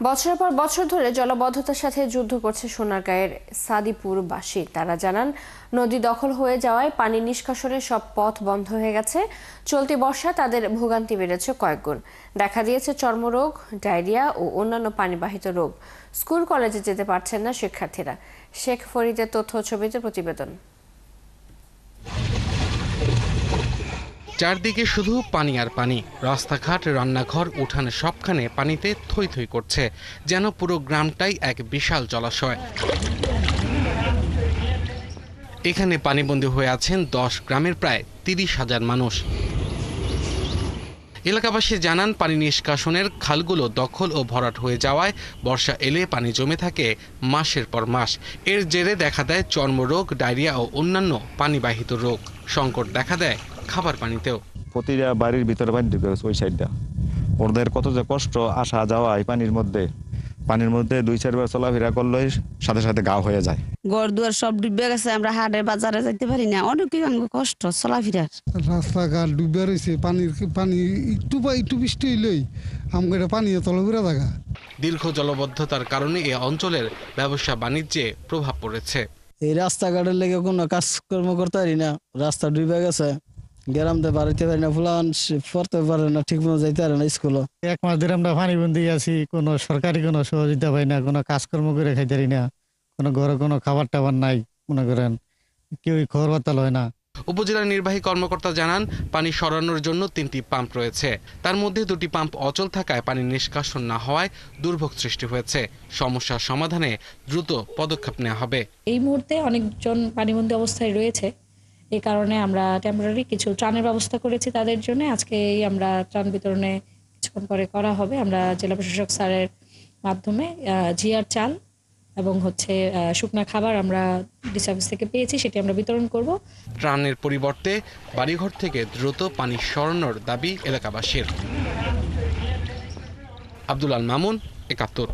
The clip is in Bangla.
বছরের পর বছর ধরে জলাবদ্ধতার সাথে যুদ্ধ করছে সোনারগাঁয়ের সাদিপুরবাসী। তারা জানান, নদী দখল হয়ে যাওয়ায় পানি নিষ্কাশনের সব পথ বন্ধ হয়ে গেছে। চলতি বর্ষা তাদের ভোগান্তি বেড়েছে কয়েকগুণ। দেখা দিয়েছে চর্মরোগ, ডায়রিয়া ও অন্যান্য পানিবাহিত রোগ। স্কুল কলেজে যেতে পারছেন না শিক্ষার্থীরা। শেখ ফরিদের তথ্য ছবিতে প্রতিবেদন। চারদিকে শুধু পানি আর পানি। রাস্তাঘাট, রান্নাঘর, উঠানে সবখানে পানিতে থই থই করছে, যেন পুরো গ্রামটাই এক বিশাল জলাশয়। এখানে পানিবন্দী হয়ে আছেন 10 গ্রামের প্রায় 30,000 মানুষ। এলাকাবাসী জানান, পানি নিষ্কাশনের খালগুলো দখল ও ভরাট হয়ে যাওয়ায় বর্ষা এলে পানি জমে থাকে মাসের পর মাস। এর জেরে দেখা দেয় চর্মরোগ, ডায়রিয়া ও অন্যান্য পানিবাহিত রোগ। সংকট দেখা দেয় খাবার পানিতেও। প্রতিটা বাড়ির ভিতরে পানি ঢুকে গেছে ওই সাইডটা। ওদের কত যে কষ্ট আসা যাওয়া এই পানির মধ্যে 2-4 বার চলাফেরা করলেই সাথে সাথে গা হয়ে যায়। ঘর দুয়ার সব ডুবে গেছে, আমরা হাটে বাজারে যাইতে পারি না, অনেক কষ্ট চলাফেরার। রাস্তাঘাট ডুবে রয়েছে, পানি একটু বৃষ্টি হইলেই আমাদের পানি তলবিরা থাকা। দীর্ঘ জলবদ্ধতার কারণে এ অঞ্চলের ব্যবসা বাণিজ্যে প্রভাব পড়েছে। এই রাস্তাঘাটের লেগে কোনো কাজকর্ম করতে পারি না, রাস্তা ডুবে গেছে, গ্রামতে বাড়িতে পারি না, ফুলান পড়তে পারে না, ঠিক মতো যাইতে পারে না স্কুলে। 1 মাস ধরে আমরা পানিবন্দী আছি, কোনো সরকারি কোনো সহযোগিতা পাই না, কোনো কাজকর্ম করে খাইতে পারি না, কোনো ঘরে কোনো খাবার টাবার নাই, মনে করেন কেউ খবর বার্তা লয় না। উপজেলা নির্বাহী কর্মকর্তা জানান, পানি সরানোর জন্য 3টি পাম্প রয়েছে। তার মধ্যে 2টি পাম্প অচল থাকায় পানি নিষ্কাশন না হওয়ায় দুর্ভোগ সৃষ্টি হয়েছে। সমস্যার সমাধানে দ্রুত পদক্ষেপ নেওয়া হবে। এই মুহূর্তে অনেকজন পানিবন্দী অবস্থায় রয়েছে, এই কারণে আমরা টেম্পোরারি কিছু ত্রাণের ব্যবস্থা করেছি তাদের জন্য। আজকে আমরা ত্রাণ বিতরণে কিছুক্ষণ পরে করা হবে। আমরা জেলা প্রশাসক স্যারের মাধ্যমে জিআর চাল এবং শুকনা খাবার আমরা ডিসি অফিস থেকে পেয়েছি, সেটি আমরা বিতরণ করব। ত্রাণের পরিবর্তে বাড়িঘর থেকে দ্রুত পানি সরানোর দাবি এলাকাবাসীর। আব্দুল আল মামুন, 71।